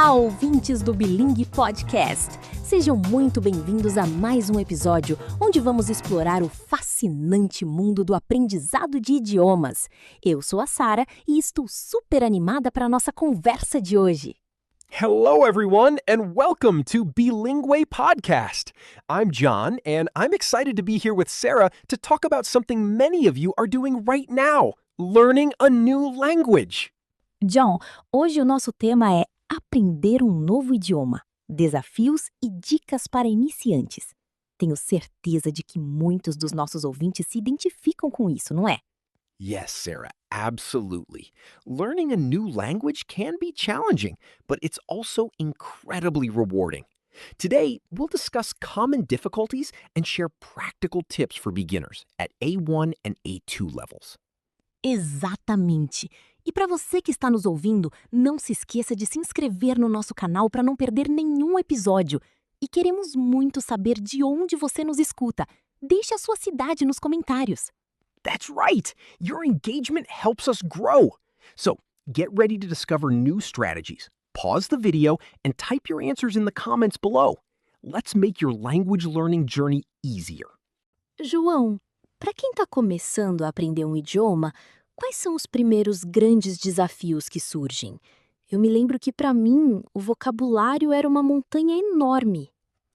Olá, ouvintes do Bilingue Podcast! Sejam muito bem-vindos a mais um episódio onde vamos explorar o fascinante mundo do aprendizado de idiomas. Eu sou a Sara e estou super animada para a nossa conversa de hoje. Hello, everyone, and welcome to Bilingue Podcast. I'm John, and I'm excited to be here with Sarah to talk about something many of you are doing right now, learning a new language. John, hoje o nosso tema é aprender um novo idioma, desafios e dicas para iniciantes. Tenho certeza de que muitos dos nossos ouvintes se identificam com isso, não é? Yes, Sarah, absolutely. Learning a new language can be challenging, but it's also incredibly rewarding. Today, we'll discuss common difficulties and share practical tips for beginners at A1 and A2 levels. Exatamente! E para você que está nos ouvindo, não se esqueça de se inscrever no nosso canal para não perder nenhum episódio. E queremos muito saber de onde você nos escuta. Deixe a sua cidade nos comentários. That's right! Your engagement helps us grow. So, get ready to discover new strategies. Pause the video and type your answers in the comments below. Let's make your language learning journey easier. João, para quem está começando a aprender um idioma, quais são os primeiros grandes desafios que surgem? Eu me lembro que, para mim, o vocabulário era uma montanha enorme.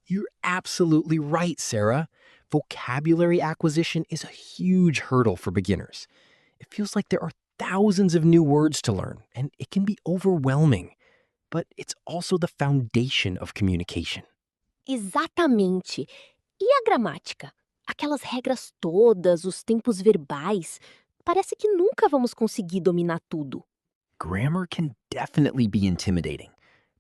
You're absolutely right, Sarah. Vocabulary acquisition is a huge hurdle for beginners. It feels like there are thousands of new words to learn, and it can be overwhelming. But it's also the foundation of communication. Exatamente. E a gramática? Aquelas regras todas, os tempos verbais. Parece que nunca vamos conseguir dominar tudo. Grammar can definitely be intimidating.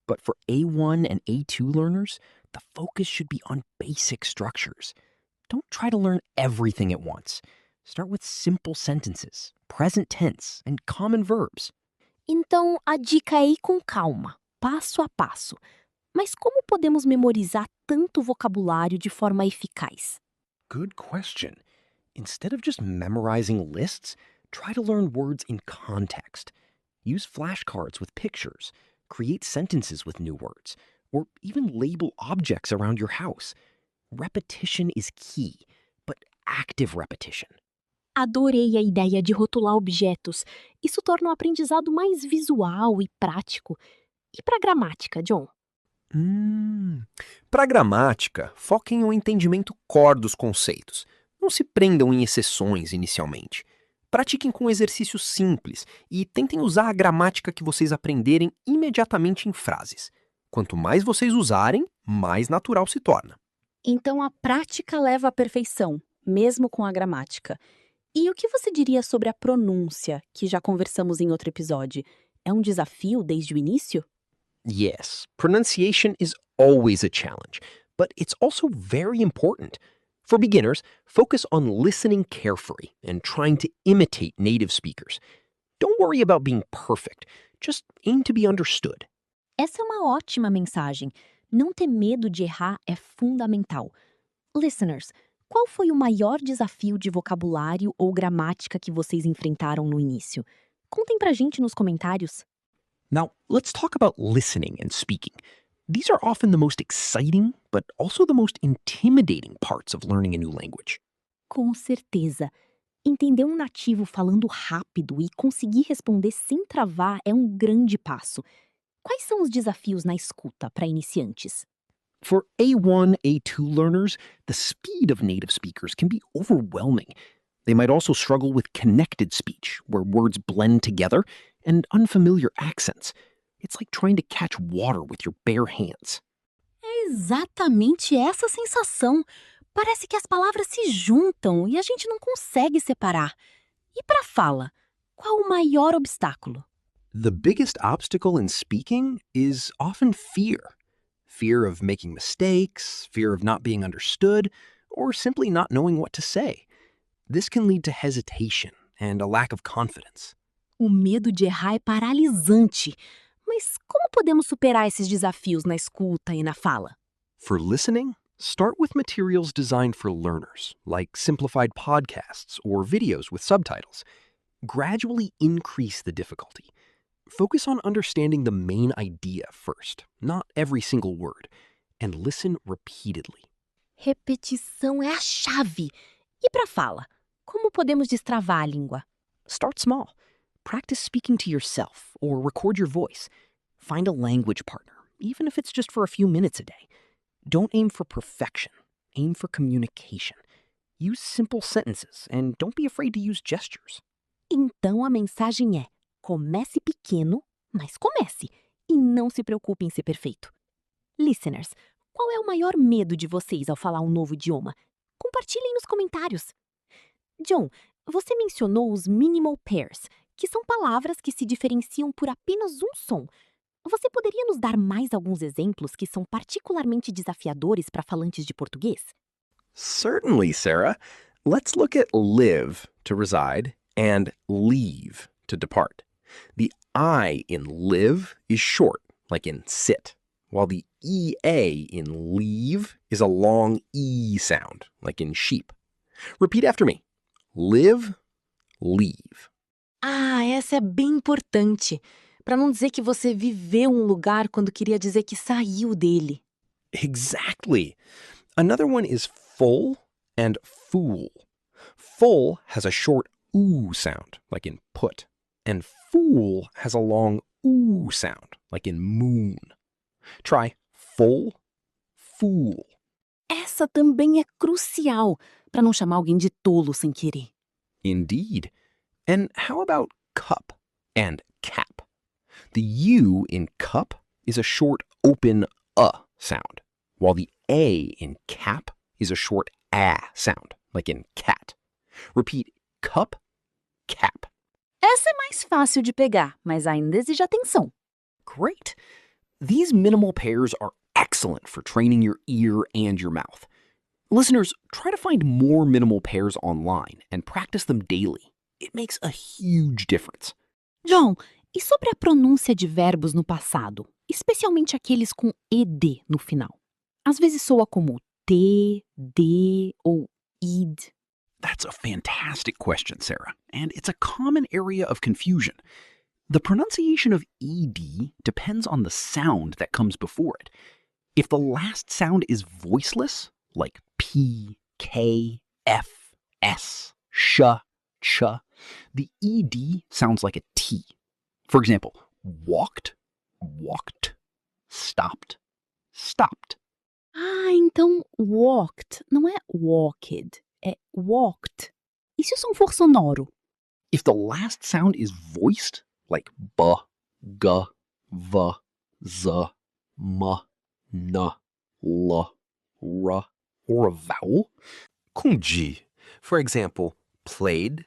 But for A1 and A2 learners, the focus should be on basic structures. Don't try to learn everything at once. Start with simple sentences, present tense, and common verbs. Então, a dica é ir com calma, passo a passo. Mas como podemos memorizar tanto vocabulário de forma eficaz? Good question. Instead of just memorizing lists, try to learn words in context. Use flashcards with pictures, create sentences with new words, or even label objects around your house. Repetition is key, but active repetition. Adorei a ideia de rotular objetos. Isso torna o aprendizado mais visual e prático. E para a gramática, John? Para a gramática, foquem no entendimento core dos conceitos. Não se prendam em exceções inicialmente. Pratiquem com exercícios simples e tentem usar a gramática que vocês aprenderem imediatamente em frases. Quanto mais vocês usarem, mais natural se torna. Então a prática leva à perfeição, mesmo com a gramática. E o que você diria sobre a pronúncia, que já conversamos em outro episódio? É um desafio desde o início? Yes, pronunciation is always a challenge, but it's also very important. For beginners, focus on listening carefully and trying to imitate native speakers. Don't worry about being perfect, just aim to be understood. Essa é uma ótima mensagem. Não ter medo de errar é fundamental. Listeners, qual foi o maior desafio de vocabulário ou gramática que vocês enfrentaram no início? Contem pra gente nos comentários. Now, let's talk about listening and speaking. These are often the most exciting, but also the most intimidating parts of learning a new language. Com certeza. Entender um nativo falando rápido e conseguir responder sem travar é um grande passo. Quais são os desafios na escuta para iniciantes? For A1, A2 learners, the speed of native speakers can be overwhelming. They might also struggle with connected speech, where words blend together, and unfamiliar accents. It's like trying to catch water with your bare hands. É exatamente essa sensação. Parece que as palavras se juntam e a gente não consegue separar. E para a fala, qual o maior obstáculo? The biggest obstacle in speaking is often fear. Fear of making mistakes, fear of not being understood, or simply not knowing what to say. This can lead to hesitation and a lack of confidence. O medo de errar é paralisante. Mas como podemos superar esses desafios na escuta e na fala? For listening, start with materials designed for learners, like simplified podcasts or videos with subtitles. Gradually increase the difficulty. Focus on understanding the main idea first, not every single word, and listen repeatedly. Repetição é a chave. E para fala, como podemos destravar a língua? Start small. Practice speaking to yourself or record your voice. Find a language partner, even if it's just for a few minutes a day. Don't aim for perfection. Aim for communication. Use simple sentences and don't be afraid to use gestures. Então a mensagem é: comece pequeno, mas comece. E não se preocupe em ser perfeito. Listeners, qual é o maior medo de vocês ao falar um novo idioma? Compartilhem nos comentários. John, você mencionou os minimal pairs, que são palavras que se diferenciam por apenas um som. Você poderia nos dar mais alguns exemplos que são particularmente desafiadores para falantes de português? Certainly, Sarah. Let's look at live, to reside, and leave, to depart. The I in live is short, like in sit, while the EA in leave is a long E sound, like in sheep. Repeat after me. Live, leave. Ah, essa é bem importante. Para não dizer que você viveu um lugar quando queria dizer que saiu dele. Exactly. Another one is full and fool. Full has a short oo sound, like in put, and fool has a long oo sound, like in moon. Try full, fool. Essa também é crucial para não chamar alguém de tolo sem querer. Indeed. And how about cup and cap? The U in cup is a short open sound, while the A in cap is a short sound, like in cat. Repeat cup, cap. Essa é mais fácil de pegar, mas ainda exige atenção. Great. These minimal pairs are excellent for training your ear and your mouth. Listeners, try to find more minimal pairs online and practice them daily. It makes a huge difference. John, e sobre a pronúncia de verbos no passado, especialmente aqueles com ed no final? Às vezes soa como t, d ou id. That's a fantastic question, Sarah, and it's a common area of confusion. The pronunciation of ed depends on the sound that comes before it. If the last sound is voiceless, like p, k, f, s, sh, ch, the ed sounds like a t. For example, walked, walked, stopped, stopped. Ah, então walked não é walked, é walked. E se o som for sonoro? If the last sound is voiced, like b, g, v, z, m, n, l, r, or a vowel, Com G. For example, played,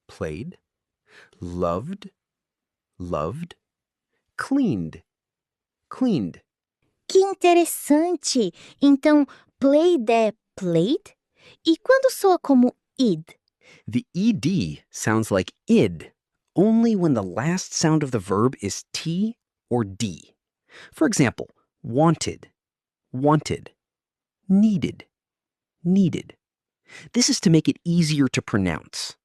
played, loved, loved, cleaned, cleaned. Que interessante! Então, played é played? E quando soa como id? The ed sounds like id only when the last sound of the verb is T or D. For example, wanted, wanted, needed, needed. This is to make it easier to pronounce.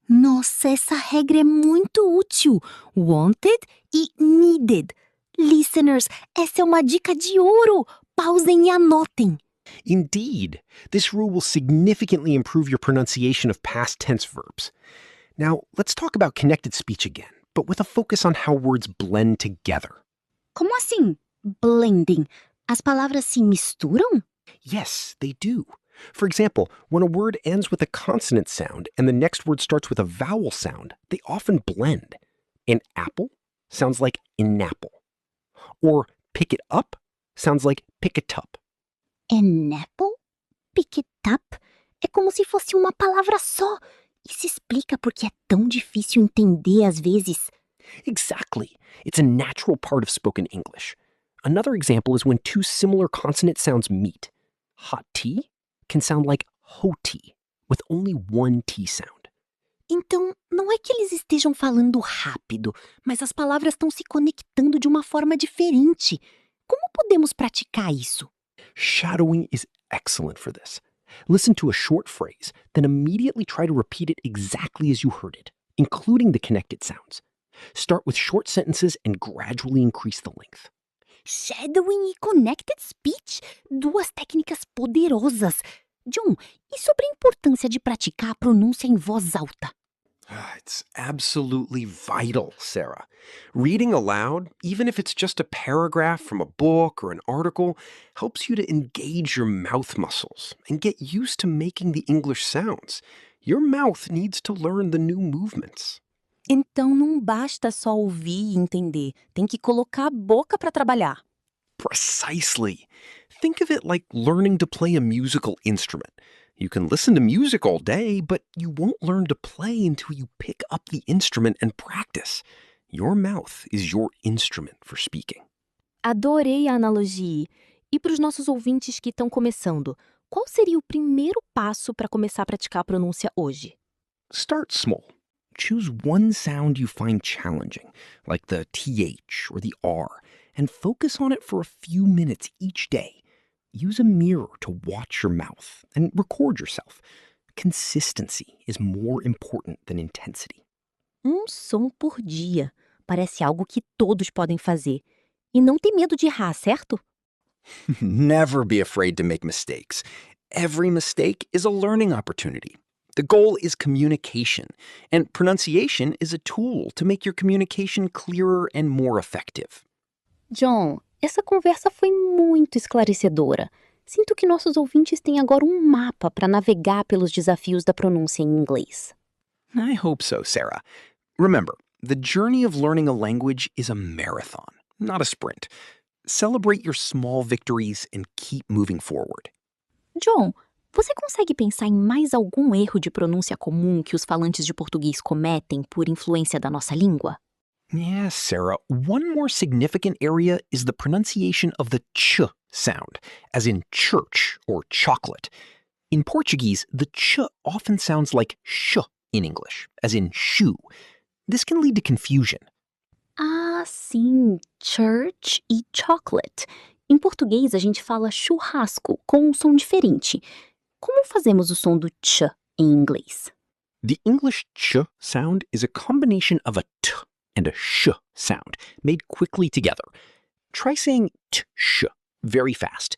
Nossa, essa regra é muito útil. Wanted e needed. Listeners, essa é uma dica de ouro. Pausem e anotem. Indeed, this rule will significantly improve your pronunciation of past tense verbs. Now, let's talk about connected speech again, but with a focus on how words blend together. Como assim? Blending. As palavras se misturam? Yes, they do. For example, when a word ends with a consonant sound and the next word starts with a vowel sound, they often blend. An apple sounds like inapple. Or pick it up sounds like pick it up. An apple? Pick it up? É como se fosse uma palavra só. Isso explica porque é tão difícil entender às vezes. Exactly. It's a natural part of spoken English. Another example is when two similar consonant sounds meet. Hot tea can sound like ho tea, with only one T sound. Então, não é que eles estejam falando rápido, mas as palavras estão se conectando de uma forma diferente. Como podemos praticar isso? Shadowing is excellent for this. Listen to a short phrase, then immediately try to repeat it exactly as you heard it, including the connected sounds. Start with short sentences and gradually increase the length. Shadowing e Connected Speech, duas técnicas poderosas. John, e sobre a importância de praticar a pronúncia em voz alta? It's absolutely vital, Sarah. Reading aloud, even if it's just a paragraph from a book or an article, helps you to engage your mouth muscles and get used to making the English sounds. Your mouth needs to learn the new movements. Então não basta só ouvir e entender, tem que colocar a boca para trabalhar. Precisely. Think of it like learning to play a musical instrument. You can listen to music all day, but you won't learn to play until you pick up the instrument and practice. Your mouth is your instrument for speaking. Adorei a analogia. E para os nossos ouvintes que estão começando, qual seria o primeiro passo para começar a praticar a pronúncia hoje? Start small. Choose one sound you find challenging, like the TH or the R, and focus on it for a few minutes each day. Use a mirror to watch your mouth and record yourself. Consistency is more important than intensity. Som por dia. Parece algo que todos podem fazer. E não tem medo de errar, certo? Never be afraid to make mistakes. Every mistake is a learning opportunity. The goal is communication, and pronunciation is a tool to make your communication clearer and more effective. John, essa conversa foi muito esclarecedora. Sinto que nossos ouvintes têm agora um mapa para navegar pelos desafios da pronúncia em inglês. I hope so, Sarah. Remember, the journey of learning a language is a marathon, not a sprint. Celebrate your small victories and keep moving forward. John, você consegue pensar em mais algum erro de pronúncia comum que os falantes de português cometem por influência da nossa língua? Yes, Sarah. One more significant area is the pronunciation of the ch sound, as in church or chocolate. In Portuguese, the ch often sounds like sh in English, as in shoe. This can lead to confusion. Ah, sim, church e chocolate. Em português, a gente fala churrasco com um som diferente. Como fazemos o som do ch em inglês? The English ch sound is a combination of a t and a sh sound, made quickly together. Try saying sh very fast.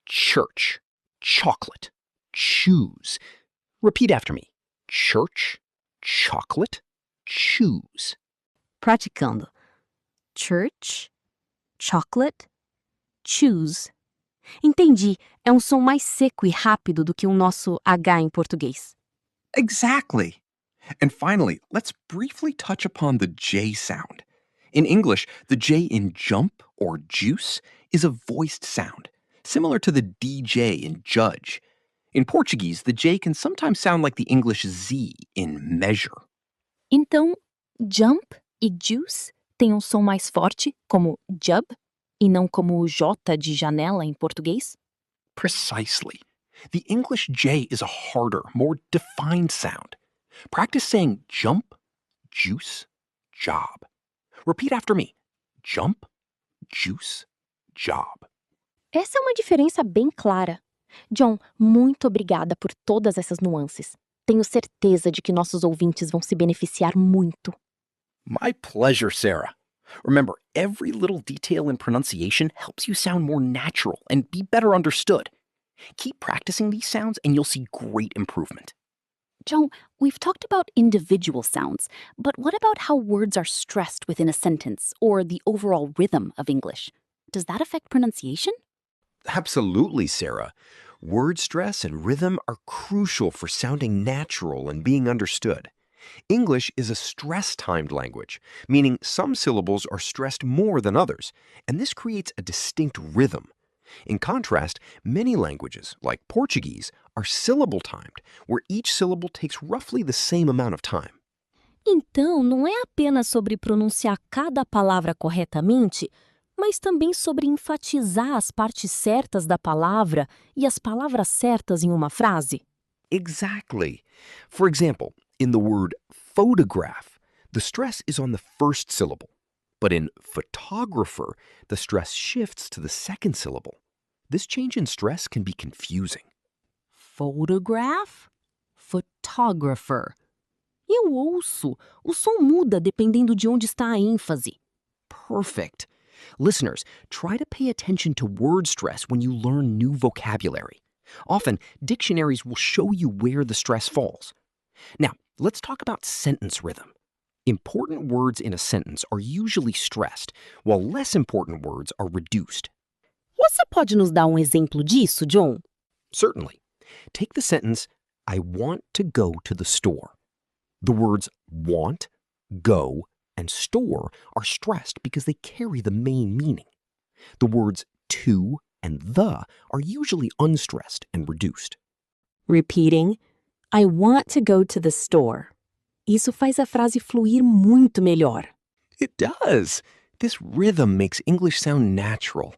Church, chocolate, choose. Repeat after me. Church, chocolate, choose. Praticando. Church, chocolate, choose. Entendi. É um som mais seco e rápido do que o nosso H em português. Exactly. And finally, let's briefly touch upon the J sound. In English, the J in jump or juice is a voiced sound, similar to the DJ in judge. In Portuguese, the J can sometimes sound like the English Z in measure. Então, jump e juice têm um som mais forte, como jub, e não como o J de janela em português? Precisely. The English J is a harder, more defined sound. Practice saying jump, juice, job. Repeat after me. Jump, juice, job. Essa é uma diferença bem clara. John, muito obrigada por todas essas nuances. Tenho certeza de que nossos ouvintes vão se beneficiar muito. My pleasure, Sarah. Remember, every little detail in pronunciation helps you sound more natural and be better understood. Keep practicing these sounds and you'll see great improvement. John, we've talked about individual sounds, but what about how words are stressed within a sentence or the overall rhythm of English? Does that affect pronunciation? Absolutely, Sarah. Word stress and rhythm are crucial for sounding natural and being understood. English is a stress-timed language, meaning some syllables are stressed more than others, and this creates a distinct rhythm. In contrast, many languages, like Portuguese, are syllable-timed, where each syllable takes roughly the same amount of time. Então, não é apenas sobre pronunciar cada palavra corretamente, mas também sobre enfatizar as partes certas da palavra e as palavras certas em uma frase? Exactly. For example, in the word photograph, the stress is on the first syllable. But in photographer, the stress shifts to the second syllable. This change in stress can be confusing. Photograph, photographer. Eu ouço. O som muda dependendo de onde está a ênfase. Perfect. Listeners, try to pay attention to word stress when you learn new vocabulary. Often, dictionaries will show you where the stress falls. Now, let's talk about sentence rhythm. Important words in a sentence are usually stressed, while less important words are reduced. Você pode nos dar exemplo disso, John? Certainly. Take the sentence, I want to go to the store. The words want, go, and store are stressed because they carry the main meaning. The words to and the are usually unstressed and reduced. Repeating, I want to go to the store. Isso faz a frase fluir muito melhor. It does. This rhythm makes English sound natural.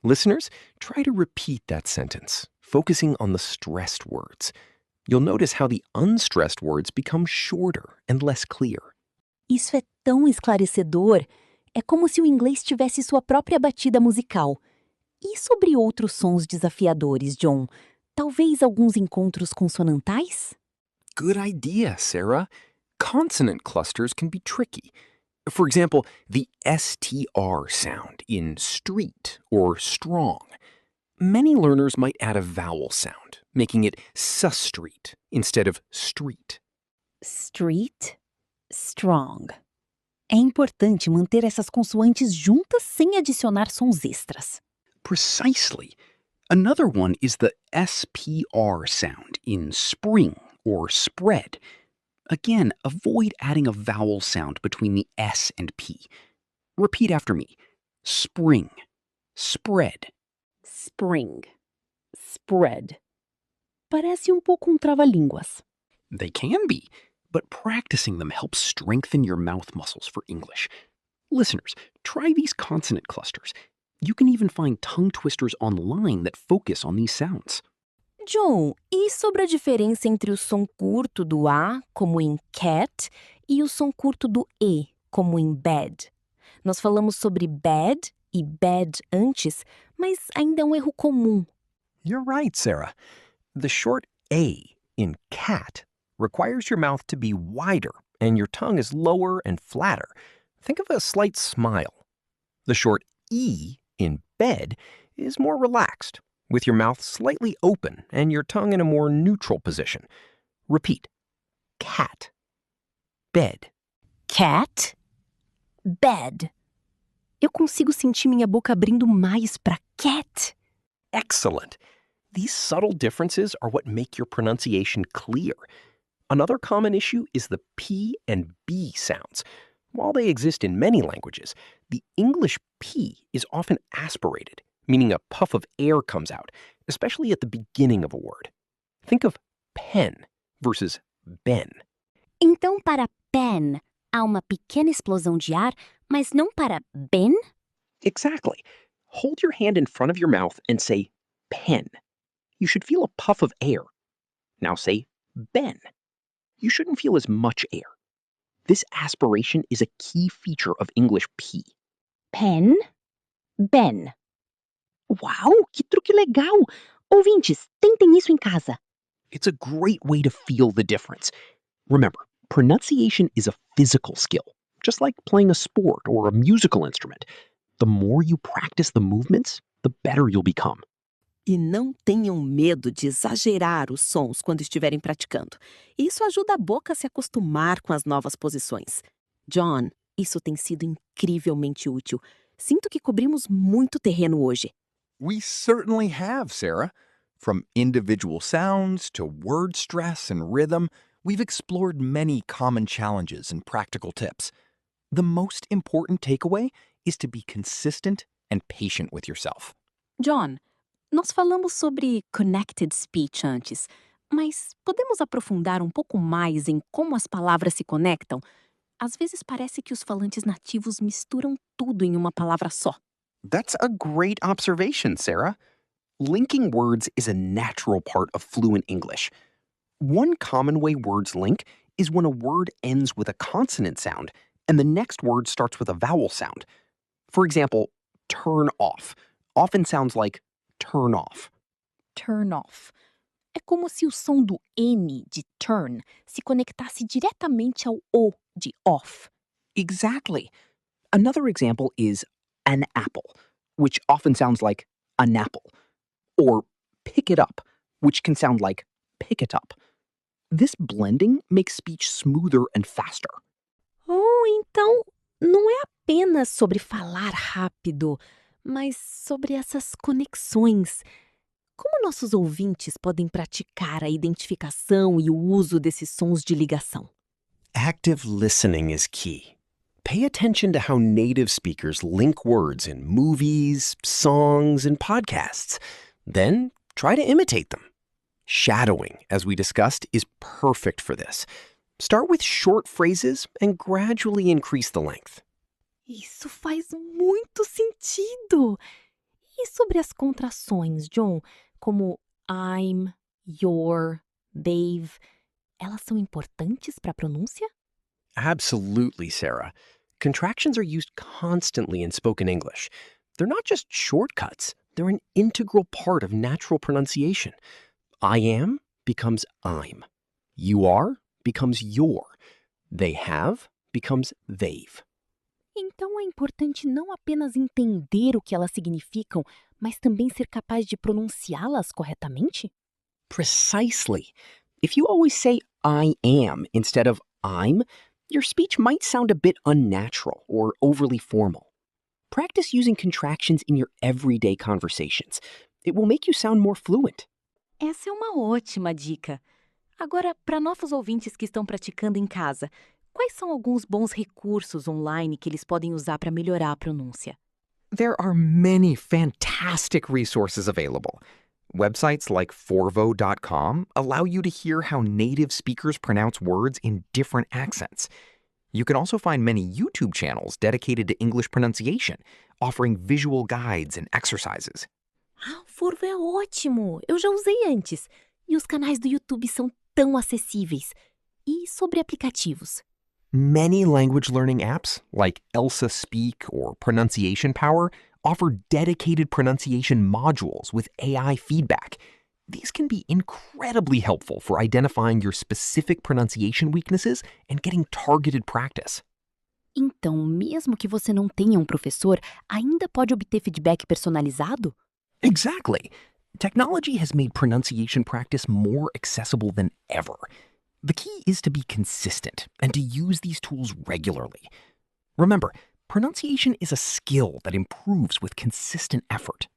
Listeners, try to repeat that sentence, focusing on the stressed words. You'll notice how the unstressed words become shorter and less clear. Isso é tão esclarecedor. É como se o inglês tivesse sua própria batida musical. E sobre outros sons desafiadores, John? Talvez alguns encontros consonantais? Good idea, Sarah. Consonant clusters can be tricky. For example, the STR sound in street or strong. Many learners might add a vowel sound, making it street instead of street. Street, strong. É importante manter essas consoantes juntas sem adicionar sons extras. Precisely. Another one is the SPR sound in spring or spread. Again, avoid adding a vowel sound between the S and P. Repeat after me. Spring, spread. Spring, spread. Parece pouco trava-línguas. They can be, but practicing them helps strengthen your mouth muscles for English. Listeners, try these consonant clusters. You can even find tongue twisters online that focus on these sounds. John, e sobre a diferença entre o som curto do A, como em cat, e o som curto do E, como em bed? Nós falamos sobre bad e bad antes, mas ainda é erro comum. You're right, Sarah. The short A in cat requires your mouth to be wider and your tongue is lower and flatter. Think of a slight smile. The short E in bed is more relaxed, with your mouth slightly open and your tongue in a more neutral position. Repeat. Cat. Bed. Cat, bed. Eu consigo sentir minha boca abrindo mais para cat. Excellent. These subtle differences are what make your pronunciation clear. Another common issue is the P and B sounds. While they exist in many languages, the English P is often aspirated, meaning a puff of air comes out, especially at the beginning of a word. Think of pen versus ben. Então, para pen, há uma pequena explosão de ar, mas não para ben? Exactly. Hold your hand in front of your mouth and say pen. You should feel a puff of air. Now say ben. You shouldn't feel as much air. This aspiration is a key feature of English P. Pen, ben. Uau, que truque legal! Ouvintes, tentem isso em casa. It's a great way to feel the difference. Remember, pronunciation is a physical skill, just like playing a sport or a musical instrument. The more you practice the movements, the better you'll become. E não tenham medo de exagerar os sons quando estiverem praticando. Isso ajuda a boca a se acostumar com as novas posições. John, isso tem sido incrivelmente útil. Sinto que cobrimos muito terreno hoje. We certainly have, Sarah. From individual sounds to word stress and rhythm, we've explored many common challenges and practical tips. The most important takeaway is to be consistent and patient with yourself. John, nós falamos sobre connected speech antes, mas podemos aprofundar pouco mais em como as palavras se conectam? Às vezes parece que os falantes nativos misturam tudo em uma palavra só. That's a great observation, Sarah. Linking words is a natural part of fluent English. One common way words link is when a word ends with a consonant sound and the next word starts with a vowel sound. For example, turn off often sounds like turn off. Turn off. É como se o som do N de turn se conectasse diretamente ao O de off. Exactly. Another example is an apple, which often sounds like an apple, or pick it up, which can sound like pick it up. This blending makes speech smoother and faster. Então não é apenas sobre falar rápido, mas sobre essas conexões. Como nossos ouvintes podem praticar a identificação e o uso desses sons de ligação? Active listening is key. Pay attention to how native speakers link words in movies, songs, and podcasts. Then try to imitate them. Shadowing, as we discussed, is perfect for this. Start with short phrases and gradually increase the length. Isso faz muito sentido! E sobre as contrações, John, como I'm, your, they've, elas são importantes para a pronúncia? Absolutely, Sarah. Contractions are used constantly in spoken English. They're not just shortcuts, they're an integral part of natural pronunciation. I am becomes I'm. You are becomes your. They have becomes they've. Então é importante não apenas entender o que elas significam, mas também ser capaz de pronunciá-las corretamente? Precisely. If you always say I am instead of I'm, your speech might sound a bit unnatural or overly formal. Practice using contractions in your everyday conversations. It will make you sound more fluent. Essa é uma ótima dica. Agora, para nossos ouvintes que estão praticando em casa, quais são alguns bons recursos online que eles podem usar para melhorar a pronúncia? There are many fantastic resources available. Websites like Forvo.com allow you to hear how native speakers pronounce words in different accents. You can also find many YouTube channels dedicated to English pronunciation, offering visual guides and exercises. O Forvo é ótimo! Eu já usei antes. E os canais do YouTube são tão acessíveis. E sobre aplicativos? Many language learning apps, like Elsa Speak or Pronunciation Power, offer dedicated pronunciation modules with AI feedback. These can be incredibly helpful for identifying your specific pronunciation weaknesses and getting targeted practice. Então, mesmo que você não tenha professor, ainda pode obter feedback personalizado? Exactly. Technology has made pronunciation practice more accessible than ever. The key is to be consistent and to use these tools regularly. Remember, pronunciation is a skill that improves with consistent effort.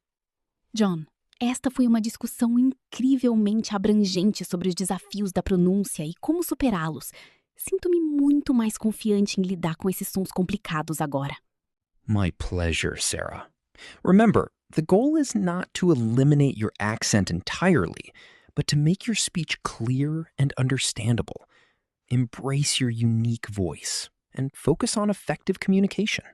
John, esta foi uma discussão incrivelmente abrangente sobre os desafios da pronúncia e como superá-los. Sinto-me muito mais confiante em lidar com esses sons complicados agora. My pleasure, Sarah. Remember, the goal is not to eliminate your accent entirely, but to make your speech clear and understandable. Embrace your unique voice and focus on effective communication.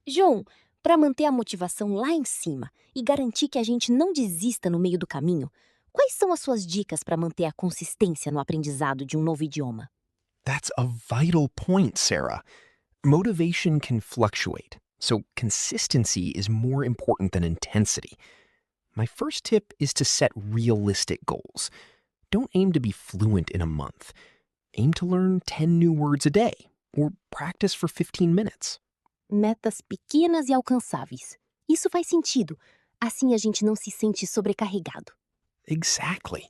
João, para manter a motivação lá em cima e garantir que a gente não desista no meio do caminho, quais são as suas dicas para manter a consistência no aprendizado de um novo idioma? That's a vital point, Sarah. Motivation can fluctuate, so consistency is more important than intensity. My first tip is to set realistic goals. Don't aim to be fluent in a month. Aim to learn 10 new words a day, or practice for 15 minutes. Metas pequenas e alcançáveis. Isso faz sentido. Assim a gente não se sente sobrecarregado. Exactly.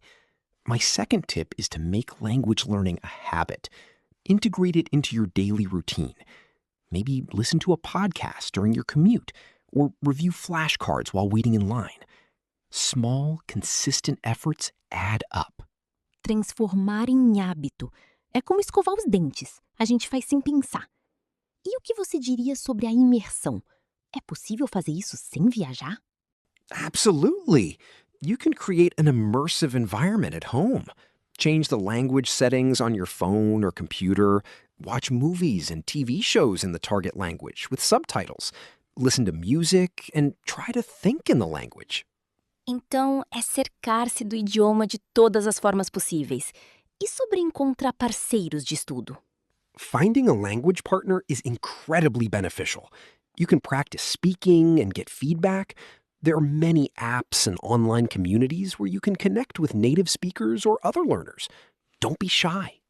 My second tip is to make language learning a habit. Integrate it into your daily routine. Maybe listen to a podcast during your commute, or review flashcards while waiting in line. Small, consistent efforts add up. Transformar em hábito. É como escovar os dentes. A gente faz sem pensar. E o que você diria sobre a imersão? É possível fazer isso sem viajar? Absolutely. You can create an immersive environment at home. Change the language settings on your phone or computer. Watch movies and TV shows in the target language with subtitles. Listen to music and try to think in the language. Então, é cercar-se do idioma de todas as formas possíveis. E sobre encontrar parceiros de estudo? Finding a language partner is incredibly beneficial. You can practice speaking and get feedback, There are many apps and online communities where you can connect with native speakers or other learners. Don't be shy.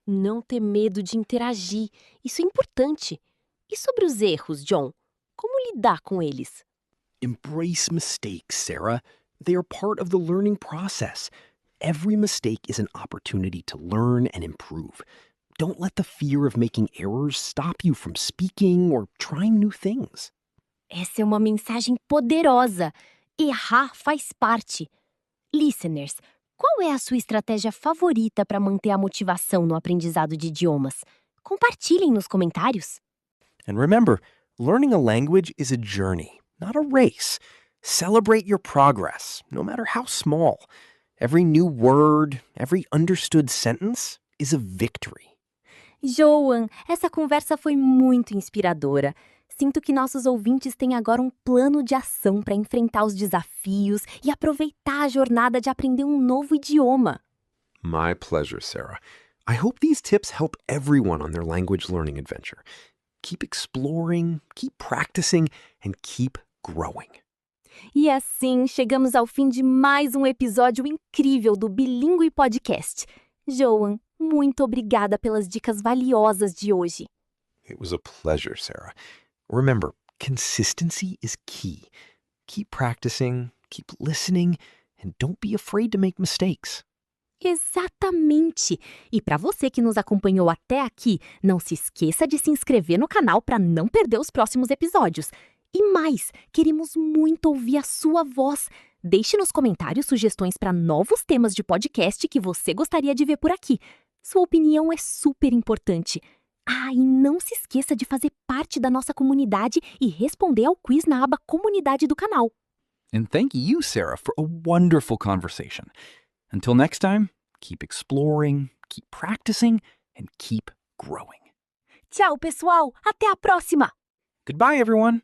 Não ter medo de interagir. Isso é importante. E sobre os erros, John? Como lidar com eles? Embrace mistakes, Sarah. They are part of the learning process. Every mistake is an opportunity to learn and improve. Don't let the fear of making errors stop you from speaking or trying new things. Essa é uma mensagem poderosa. Errar faz parte. Listeners, qual é a sua estratégia favorita para manter a motivação no aprendizado de idiomas? Compartilhem nos comentários. And remember, learning a language is a journey, not a race. Celebrate your progress, no matter how small. Every new word, every understood sentence is a victory. Joan, essa conversa foi muito inspiradora. Sinto que nossos ouvintes têm agora um plano de ação para enfrentar os desafios e aproveitar a jornada de aprender um novo idioma. My pleasure, Sarah. I hope these tips help everyone on their language learning adventure. Keep exploring, keep practicing, and keep growing. E assim, chegamos ao fim de mais um episódio incrível do Bilingue Podcast. Joan, muito obrigada pelas dicas valiosas de hoje. It was a pleasure, Sarah. Remember, consistency is key. Keep practicing, keep listening, and don't be afraid to make mistakes. Exatamente! E para você que nos acompanhou até aqui, não se esqueça de se inscrever no canal para não perder os próximos episódios. E mais, queremos muito ouvir a sua voz. Deixe nos comentários sugestões para novos temas de podcast que você gostaria de ver por aqui. Sua opinião é super importante. Ah, e não se esqueça de fazer parte da nossa comunidade e responder ao quiz na aba Comunidade do canal. And thank you, Sarah, for a wonderful conversation. Until next time, keep exploring, keep practicing, and keep growing. Tchau, pessoal! Até a próxima! Goodbye, everyone.